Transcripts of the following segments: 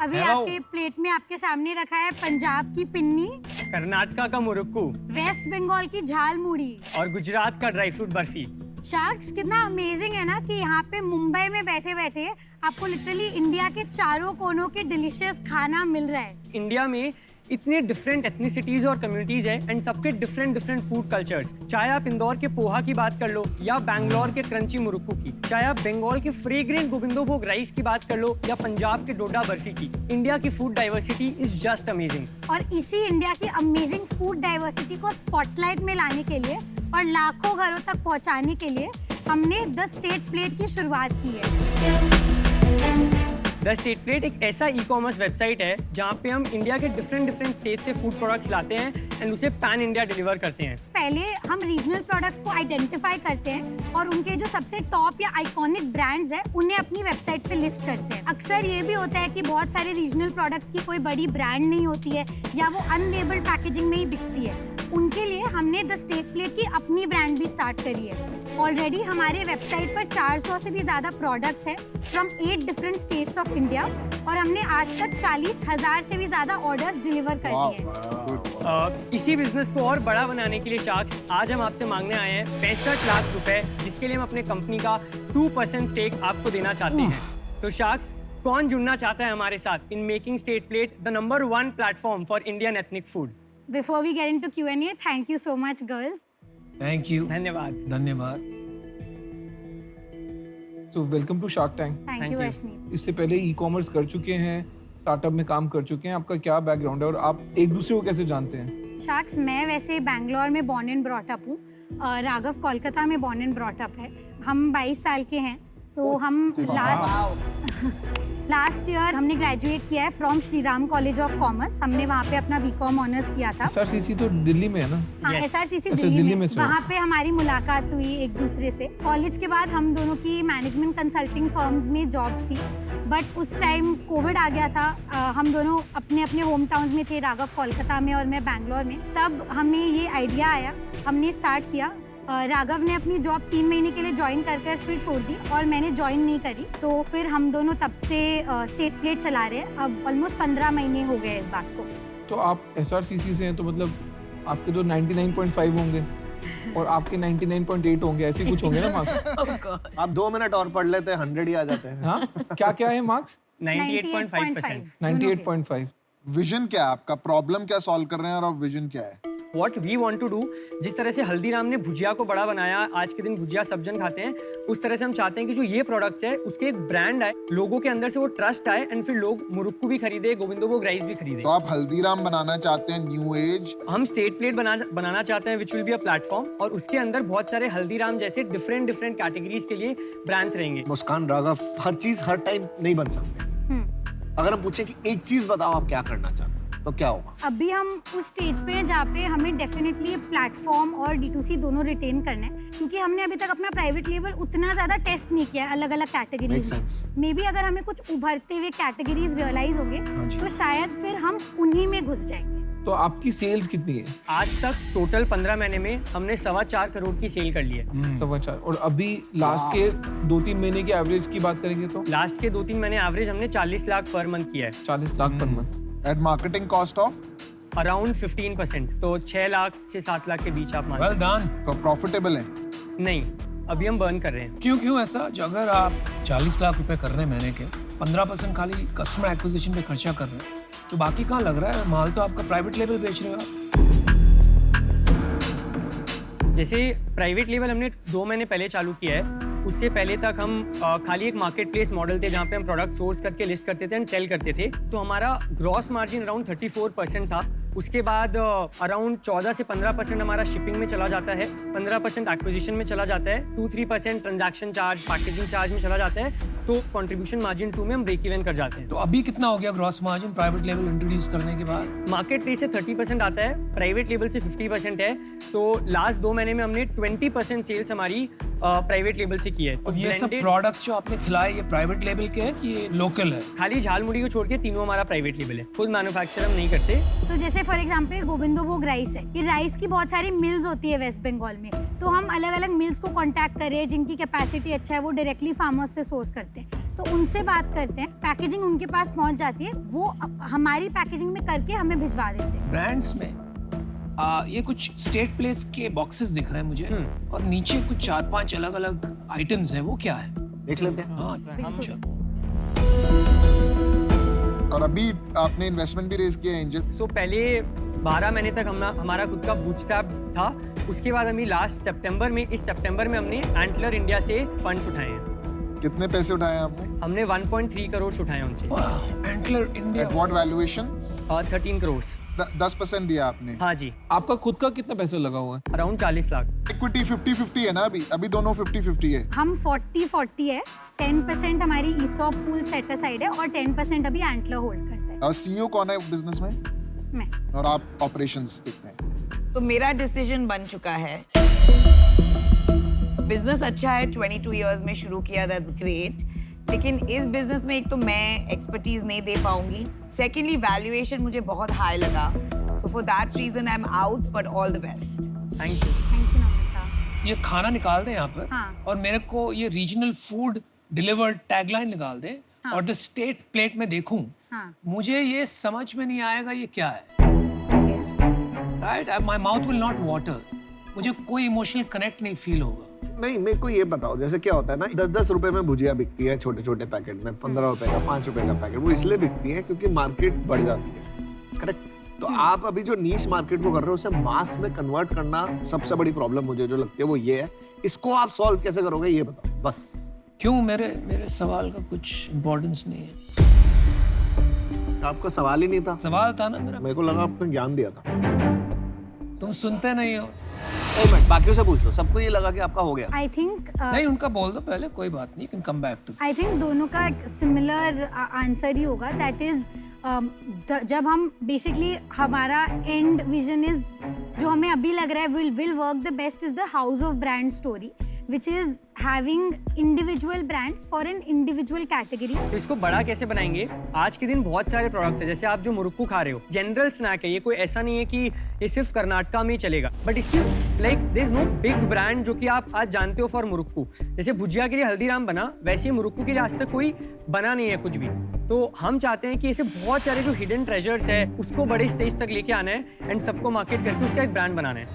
अभी आपके प्लेट में आपके सामने रखा है पंजाब की पिन्नी, कर्नाटका का मुरुक्कू, वेस्ट बंगाल की झाल मुड़ी और गुजरात का ड्राई फ्रूट बर्फी। शार्क्स, कितना अमेजिंग है ना कि यहाँ पे मुंबई में बैठे बैठे आपको लिटरली इंडिया के चारों कोनों के डिलीशियस खाना मिल रहा है। इंडिया में इतने डिफरेंट एथनिसिटीज और कम्युनिटीज है एंड सबके डिफरेंट डिफरेंट फूड कल्चर्स। चाहे आप इंदौर के पोहा की बात कर लो या बैंगलोर के क्रंची मुरुक्कू की, चाहे आप बंगाल के फ्रेग्रेंट गोविंदोभोग राइस की बात कर लो या पंजाब के डोडा बर्फी की, इंडिया की food diversity is just amazing. और इसी इंडिया की अमेजिंग फूड डाइवर्सिटी को स्पॉटलाइट में लाने के लिए और लाखों घरों तक पहुंचाने के लिए हमने द स्टेट प्लेट की शुरुआत की है। द स्टेट प्लेट एक ऐसा ई कॉमर्स वेबसाइट है जहाँ पे हम इंडिया के डिफरेंट स्टेट से फूड प्रोडक्ट्स लाते हैं एंड उसे पैन इंडिया डिलीवर करते हैं। पहले हम रीजनल प्रोडक्ट्स को आइडेंटिफाई करते हैं और उनके जो सबसे टॉप या आइकॉनिक ब्रांड्स हैं उन्हें अपनी वेबसाइट पे लिस्ट करते हैं। अक्सर ये भी होता है कि बहुत सारे रीजनल प्रोडक्ट्स की कोई बड़ी ब्रांड नहीं होती है या वो अनलेबल्ड पैकेजिंग में ही बिकती है। उनके लिए हमने द स्टेट प्लेट की अपनी ब्रांड भी स्टार्ट करी है। ऑलरेडी हमारे वेबसाइट पर 400 से भी ज़्यादा प्रोडक्ट्स हैं from 8 different states of India और हमने आज तक 40,000 से भी ज़्यादा ऑर्डर्स डिलीवर कर दिए हैं। इसी बिजनेस को और बड़ा बनाने के लिए शार्क्स आज हम आपसे मांगने आए हैं 65 लाख रुपए, जिसके लिए हम अपने कंपनी का 2% स्टेक आपको देना चाहते हैं। तो शार्क्स, कौन जुड़ना चाहता है हमारे साथ in making state plate the number 1 platform for Indian ethnic food? Before we get into Q&A, thank you so much, girls. Thank you, धन्यवाद। धन्यवाद। So welcome to Shark Tank. Thank Thank you, you. Ashni. इससे पहले e commerce कर चुके हैं, startup में काम कर चुके हैं, आपका क्या बैकग्राउंड है और आप एक दूसरे को कैसे जानते हैं? शार्क्स, मैं वैसे बैंगलोर में बॉर्न एंड ब्रॉट अप हूँ। राघव कोलकाता में बॉर्न एंड ब्रॉट अप है। हम 22 साल के हैं। तो हम लास्ट ईयर हमने ग्रेजुएट किया है from Shri Ram college of commerce. हमने वहाँ पे अपना बीकॉम ऑनर्स किया था। SRCC तो दिल्ली में है ना? हाँ, Yes. SRCC अच्छा, दिल्ली में। से। वहाँ पे हमारी मुलाकात हुई एक दूसरे से। कॉलेज के बाद हम दोनों की मैनेजमेंट कंसल्टिंग फर्म्स में जॉब्स थी, बट उस टाइम कोविड आ गया था। हम दोनों अपने अपने होम टाउन में थे, राघव कोलकाता में और मैं बैंगलोर में। तब हमें ये आइडिया आया, हमने स्टार्ट किया। राघव ने अपनी जॉब 3 महीने के लिए ज्वाइन कर फिर छोड़ दी और मैंने ज्वाइन नहीं करी। तो फिर हम दोनों तब से स्टेट प्लेट चला रहे हैं। अब ऑलमोस्ट 15 महीने हो गए इस बात को। तो आप SRCC से हैं तो मतलब आपके तो 99.5 होंगे और आपके 99.8 होंगे, ऐसे ही कुछ होंगे ना मार्क्स? आप 2 मिनट और पढ़ लेते हैं, 100 ही आ जाते हैं। हाँ, क्या क्या है मार्क्स? 98.5%। 98.5। विजन क्या है आपका? प्रॉब्लम क्या सॉल्व कर रहे हैं और विजन क्या है? What we want to do, जिस तरह से हल्दीराम ने भुजिया को बड़ा बनाया, आज के दिन भुजिया सब जन खाते हैं, उस तरह से हम चाहते हैं कि जो ये प्रोडक्ट है उसके एक ब्रांड आए, लोगों के अंदर से वो ट्रस्ट आए एंड फिर लोग मुरुक्कू भी खरीदे, गोविंदोभोग राइस भी खरीदे। तो आप हल्दीराम बनाना चाहते हैं, न्यू एज। हम स्टेट प्लेट बनाना चाहते हैं which will be a platform, और उसके अंदर बहुत सारे हल्दीराम जैसे डिफरेंट कैटेगरीज के लिए ब्रांड्स रहेंगे। मुस्कान, राघव, हर चीज हर टाइम नहीं बन सकते। अगर हम पूछे कि एक चीज बताओ आप क्या करना चाहते हैं तो क्या होगा? अभी हम उस स्टेज पे हैं जहाँ पे हमें डेफिनेटली प्लेटफॉर्म और D2C दोनों रिटेन करना है, क्योंकि हमने अभी तक अपना प्राइवेट लेबल उतना ज्यादा टेस्ट नहीं किया है अलग अलग कैटेगरीज में। मे बी अगर हमें कुछ उभरते हुए कैटेगरीज रियलाइज होंगे तो शायद फिर हम उन्हीं में घुस जाएंगे। तो आपकी सेल्स कितनी है? आज तक टोटल 15 महीने में हमने 4.25 करोड़ की सेल कर ली है। 4.25। और अभी लास्ट के 2-3 महीने की एवरेज की बात करेंगे तो लास्ट के 2-3 महीने एवरेज हमने 40 लाख पर मंथ किया है। 40 lakh per month. Eight marketing cost of around 15%, तो 6 लाख से 7 लाख के बीच आप मान वेल डन। तो प्रॉफिटेबल है? नहीं, अभी हम बर्न कर रहे हैं। क्यों ऐसा? अगर आप 40 लाख रुपए कर रहे हैं महीने के, 15% खाली कस्टमर एक्विजिशन पे खर्चा कर रहे हैं, तो बाकी कहाँ लग रहा है? माल तो आपका प्राइवेट लेवल बेच रहे हो आप। जैसे प्राइवेट लेवल हमने 2 महीने पहले चालू किया है, उससे पहले तक हम खाली एक मार्केट प्लेस मॉडल थे जहाँ पे हम प्रोडक्ट सोर्स करके लिस्ट करते थे एंड सेल करते थे। तो हमारा ग्रॉस मार्जिन अराउंड 34% था। उसके बाद अराउंड 14 से 15% हमारा शिपिंग में चला जाता है, 15% एक्विजिशन में चला जाता है, 2-3% ट्रांजैक्शन चार्ज, पैकेजिंग चार्ज में चला जाता है। तो कंट्रीब्यूशन मार्जिन 2 में हम ब्रेक इवन कर जाते हैं। तो अभी कितना हो गया gross margin private level introduce करने के बाद? मार्केट प्लेस से 30% आता है, प्राइवेट लेवल से 50% है। तो लास्ट 2 महीने में हमने 20% सेल्स हमारी प्राइवेट लेवल से की है। तो और ये सब blended- प्रोडक्ट्स जो आपने खिलाए ये प्राइवेट लेवल के हैं कि ये लोकल है? खाली झालमुड़ी को छोड़ के तीनों हमारा प्राइवेट लेवल है, खुद मैन्युफैक्चर हम नहीं करते। तो जैसे फॉर एग्जांपल गोविंदोभोग राइस है, ये राइस की बहुत सारी मिल्स होती है वेस्ट बंगाल में। तो हम अलग अलग मिल्स को कांटेक्ट कर रहे हैं जिनकी कैपेसिटी अच्छा है, वो डायरेक्टली फार्मर्स से सोर्स करते हैं। तो उनसे बात करते हैं, पैकेजिंग उनके पास पहुंच जाती है, वो हमारी पैकेजिंग में करके हमें भिजवा देते हैं। ब्रांड्स में ये कुछ स्टेट प्लेस के बॉक्सेस दिख रहे हैं मुझे और नीचे कुछ 4-5 अलग-अलग आइटम्स हैं, वो क्या है? देख लेते हैं। हाँ, चलो। और अभी आपने इन्वेस्टमेंट भी रेज किया है एंजल। सो पहले 12 महीने तक हमारा खुद का बूटस्ट्रैप था। उसके बाद अभी लास्ट सितंबर में, इस सितंबर में हमने एंटलर इंडिया से फंड्स उठाए हैं। कितने पैसे उठाए हैं आपने? हमने 1.3 करोड़ उठाए उनसे। Antler India. At what valuation? 13 crore. 10% दिया आपने। हाँ जी, आपका खुद का कितना पैसा लगा हुआ है? अराउंड 40 लाख। इक्विटी 50-50 है ना अभी दोनों 50-50 है। हम 40-40 है, 10% हमारी ईसॉप पूल सेट असाइड है और 10% अभी एंटलर होल्ड करता है। और सीईओ कौन है बिजनेस में? मैं। और आप ऑपरेशंस देखते हैं। तो मेरा डिसीजन बन चुका है। बिजनेस अच्छा है, 22 इयर्स में शुरू किया, दैट्स ग्रेट। लेकिन इस बिजनेस में एक तो मैं एक्सपर्टीज नहीं दे पाऊंगी, सेकेंडली वैल्यूएशन मुझे बहुत हाई लगा, so for that reason I am out, but all the best. Thank you. Thank you Namrata. ये खाना निकाल दें यहाँ पर। हाँ। और मेरे को ये रीजनल फूड डिलीवर्ड टैगलाइन निकाल दें। हाँ। और द स्टेट प्लेट में देखूं, हाँ। मुझे ये समझ में नहीं आएगा ये क्या है। Okay. Right, my mouth will not water. मुझे कोई इमोशनल कनेक्ट नहीं फील होगा। नहीं, मेरे को ये बताओ, जैसे क्या होता है ना, 10-10 रुपए में भुजिया बिकती है छोटे छोटे पैकेट में, 15 रुपए का, 5 रुपए का पैकेट। वो इसलिए बिकती है क्योंकि मार्केट बढ़ जाती है, करेक्ट? तो आप अभी जो नीश मार्केट को कर रहे हो, उसे मास में कन्वर्ट करना सबसे बड़ी प्रॉब्लम मुझे जो लगती है वो ये है। इसको आप सॉल्व कैसे करोगे ये बताओ बस। क्यों? मेरे सवाल का कुछ इम्पोर्टेंस नहीं है। आपका सवाल ही नहीं था। सवाल था ना मेरा। मेरे को लगा आपने ज्ञान दिया था। तुम सुनते नहीं हो। एक मिनट, बाकियों से पूछ लो, सबको ये लगा कि आपका हो गया। आई थिंक नहीं, उनका बोल दो पहले, कोई बात नहीं, can come back to. I think दोनों का सिमिलर आंसर ही होगा, दैट इज जब हम बेसिकली हमारा एंड विजन इज, जो हमें अभी लग रहा है will work the best, is the house of brand story, which is having individual brands for an individual category. तो इसको बड़ा कैसे बनाएंगे? आज के दिन बहुत सारे प्रोडक्ट्स हैं, जैसे आप जो मुरुक्कू खा रहे हो, जनरल स्नैक है, ये कोई ऐसा नहीं है कि ये सिर्फ कर्नाटका में ही चलेगा, बट इसकी like there is no big brand जो कि आप आज जानते हो फॉर मुरुक्कू। जैसे भुजिया के लिए हल्दीराम बना, वैसे ही मुरुक्कू के लिए आज तक कोई बना नहीं है कुछ भी। तो हम चाहते हैं कि ऐसे बहुत सारे जो हिडन ट्रेजर्स है उसको बड़े स्टेज तक लेके आना है एंड सबको मार्केट करके उसका एक ब्रांड बनाना है।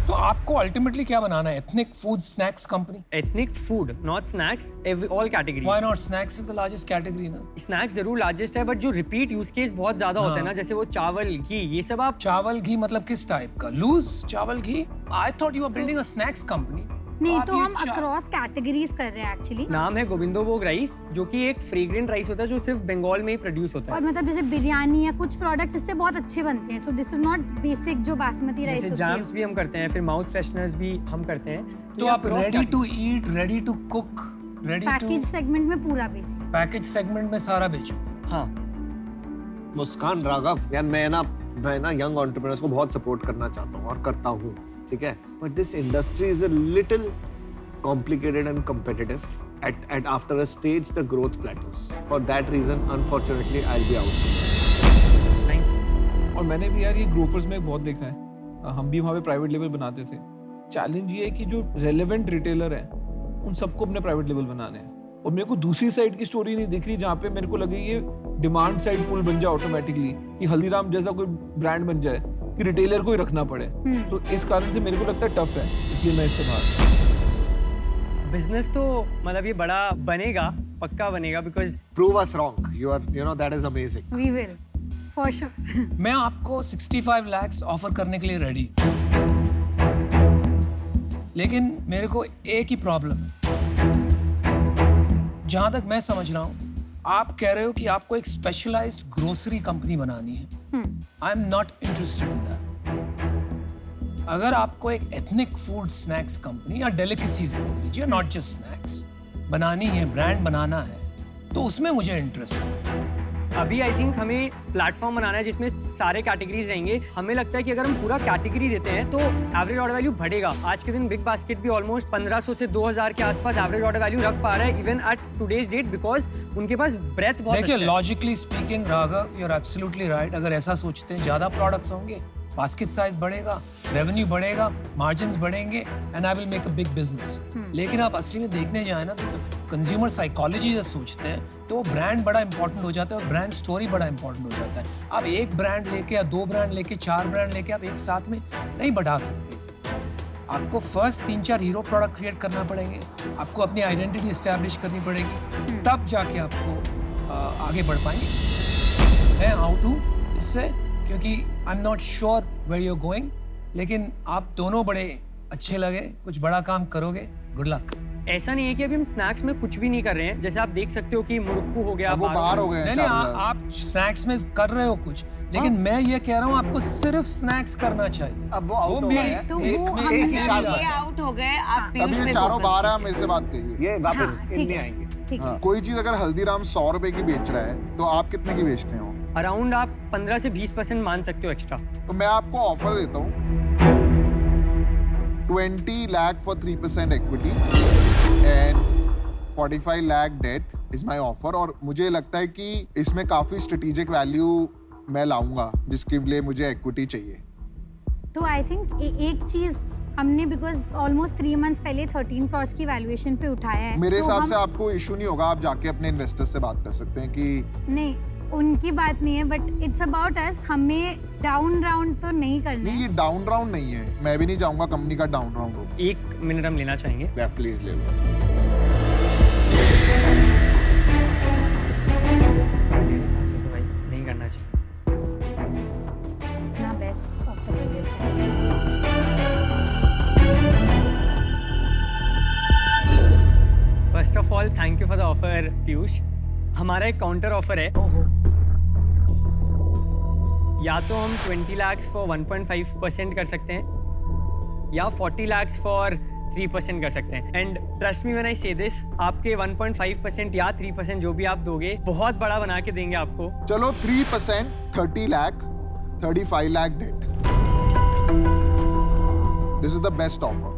तो आपको अल्टीमेटली क्या बनाना है? Ethnic food snacks company? Ethnic food, not snacks, all category. Why not? Snacks is the largest category ना। स्नैक्स जरूर लार्जेस्ट है, बट जो रिपीट यूज केस बहुत ज्यादा होता है ना, जैसे वो चावल घी, ये सब आप चावल घी मतलब किस टाइप का? लूज चावल घी? I thought you are building a snacks company. नहीं, तो हम अक्रॉस कैटेगरीज कर रहे हैं एक्चुअली। नाम है गोविंदोभोग राइस, जो कि एक फ्रेग्रेंट राइस होता है जो सिर्फ बंगाल में ही प्रोड्यूस होता है। और मतलब जैसे बिरयानी या कुछ प्रोडक्ट्स इससे बहुत अच्छे बनते हैं, so this is not basic जो बासमती राइस जैसे होती है। जैम्स भी हम करते हैं, फिर माउथ फ्रेशनर्स भी हम करते हैं। तो ये आप across ready to eat, ready to cook, ready to package segment में पूरा बेसिक। पैकेज सेगमेंट में सारा बेचो। हाँ, मुस्कान राघव, यार मैं ना यंग एंटरप्रेन्योर्स को बहुत सपोर्ट करना चाहता हूँ और करता हूँ, ठीक है, but this industry is a little complicated and competitive. At after a stage the growth plateaus. For that reason unfortunately I'll be out. Thank you. और मैंने भी यार ये ग्रोफर्स में बहुत देखा है, हम भी वहाँ पे प्राइवेट लेवल बनाते थे। चैलेंज ये है कि जो रेलेवेंट रिटेलर है उन सबको अपने प्राइवेट लेवल बनाने हैं, और मेरे को दूसरी साइड की स्टोरी नहीं दिख रही जहाँ पे मेरे को लगे ये डिमांड साइड पुल बन जाए ऑटोमेटिकली, कि हल्दीराम जैसा कोई ब्रांड बन जाए कि रिटेलर को ही रखना पड़े। तो इस कारण से मेरे को लगता है टफ है, इसलिए मैं इससे बाहर। बिजनेस तो मतलब ये बड़ा बनेगा, पक्का बनेगा, because Prove us wrong. You know that is amazing. We will for sure. मैं आपको 65 lakhs ऑफर करने के लिए रेडी, लेकिन मेरे को एक ही प्रॉब्लम है। जहां तक मैं समझ रहा हूं, आप कह रहे हो कि आपको एक स्पेशलाइज्ड ग्रोसरी कंपनी बनानी है। आई am not interested in that. अगर आपको एक एथनिक फूड स्नैक्स कंपनी या डेलिकेसीज बोल लीजिए, नॉट जस्ट स्नैक्स, बनानी है, ब्रांड बनाना है, तो उसमें मुझे इंटरेस्ट है। अभी आई थिंक हमें प्लेटफॉर्म बनाना है जिसमें सारे कैटेगरीज रहेंगे। हमें लगता है कि अगर हम पूरा कैटेगरी देते हैं तो एवरेज ऑर्डर वैल्यू बढ़ेगा। आज के दिन बिग बास्केट भी ऑलमोस्ट 1500 से 2000 के आसपास एवरेज ऑर्डर वैल्यू रख पा रहा है, even at today's date, because उनके पास ब्रेथ बहुत देखिए, अच्छा है। Logically speaking Raghav, you are absolutely right. अगर ऐसा सोचते हैं, ज्यादा प्रोडक्ट्स होंगे, बास्केट साइज बढ़ेगा, रेवेन्यू बढ़ेगा, मार्जिन्स बढ़ेंगे, and I will make a big business. लेकिन आप असली में देखने जाए ना तो कंज्यूमर साइकोलॉजी जब सोचते हैं तो वो ब्रांड बड़ा इंपॉर्टेंट हो जाता है और ब्रांड स्टोरी बड़ा इंपॉर्टेंट हो जाता है। आप एक ब्रांड लेके या 2 ब्रांड लेके 4 ब्रांड लेके आप एक साथ में नहीं बढ़ा सकते। आपको फर्स्ट 3-4 हीरो प्रोडक्ट क्रिएट करना पड़ेंगे, आपको अपनी आइडेंटिटी एस्टैब्लिश करनी पड़ेगी, तब जाके आपको आगे बढ़ पाएंगे। मैं आउट हूँ इससे क्योंकि I am not sure where you are going, लेकिन आप दोनों बड़े अच्छे लगे, कुछ बड़ा काम करोगे, गुड लक। ऐसा नहीं है कि अभी हम स्नैक्स में कुछ भी नहीं कर रहे हैं। जैसे आप देख सकते हो कि मुरुक्कू हो गया, अब वो बाहर हो गए हैं नहीं, 4,000। आप स्नैक्स में कर रहे हो कुछ, लेकिन मैं ये कह रहा हूँ आपको सिर्फ स्नैक्स करना चाहिए। अब वो आउट हो गए मेरे- हैं। तो एक वो में- हम एक ही ये शाल ये बात है। आउट हो गए, आप पीयूष अभी ये पे चारों focus बाहर है, कीजिए। मेरे से बात कहिए। ये वापस हाँ, इन ठीक नहीं है। आएंगे। ठीक है। हाँ, कोई चीज अगर हल्दीराम 100 रुपए की बेच रहा है तो आप कितने की बेचते हो? अराउंड आप 15 से 20% मान सकते हो एक्स्ट्रा। तो मैं आपको ऑफर देता हूँ 20 lakh for 3% equity and 45 lakh debt is my offer। और मुझे लगता है कि इसमें काफी स्ट्रेटेजिक वैल्यू मैं लाऊंगा जिसके लिए मुझे इक्विटी चाहिए। तो आई थिंक एक चीज हमने बिकॉज ऑलमोस्ट 3 मंथ्स पहले 13 क्रॉस की वैल्यूएशन पे उठाया है। मेरे तो हिसाब हम- से आपको इशू नहीं होगा, आप जाके अपने इन्वेस्टर्स से बात कर सकते हैं कि नहीं, उनकी बात नहीं है, बट इट्स अबाउट अस। हमें डाउन राउंड तो नहीं करना नहीं, है। ये डाउन राउंड नहीं है। मैं भी नहीं चाहूंगा कंपनी का डाउन राउंड हो। 1 मिनट हम लेना चाहेंगे। प्लीज ले लो। मेरे हिसाब से तो भाई नहीं करना चाहिए। अपना बेस्ट ऑफर ले लेते हैं। First of all thank you for the offer Piyush. हमारा एक काउंटर ऑफर है। या तो हम 20 lakhs फॉर 1.5% कर सकते हैं या 40 lakhs फॉर 3% कर सकते हैं। And trust me when I से दिस, आपके 1.5% या 3% जो भी आप दोगे बहुत बड़ा बना के देंगे आपको। चलो 3%, 30 lakh, 35 lakh debt। This is the best offer.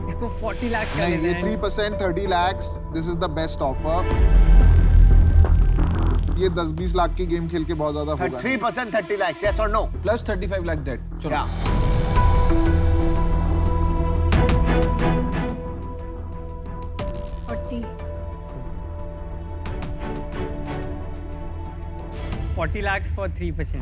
इसको 40 lakhs कर नहीं, लेते ये हैं। 3%, 30 lakhs, this is the best offer. ये 10-20 लाख की गेम खेल के बहुत ज्यादा होगा। 3% 30 lakhs, yes or no? Plus 35 lakh debt. चलो Yeah. 40 lakhs for 3%।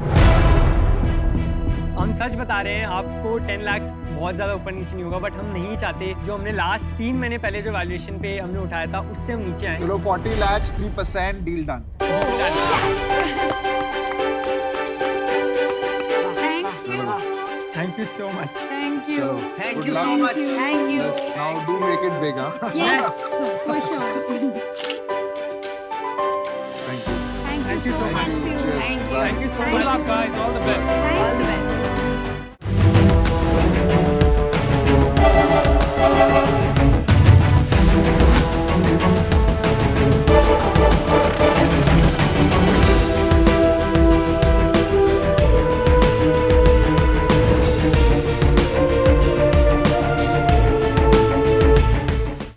हम सच बता रहे हैं, आपको 10 lakhs बहुत ज़्यादा ऊपर नीचे नहीं होगा, बट हम नहीं चाहते जो हमने लास्ट 3 महीने पहले जो वैल्यूएशन पे हमने उठाया था उससे हम नीचे आए। चलो 40 lakhs, 3%, deal done. Thank you so much. Thank you. चलो Thank good you luck. so much. Thank you. Yes, now do make it big, huh? Yes, for sure. Thank you. Thank you so much, Piyush. Cheers. Thank you. Bye. Thank you so Thank much you. Guys, all the best. Thank All the you. best.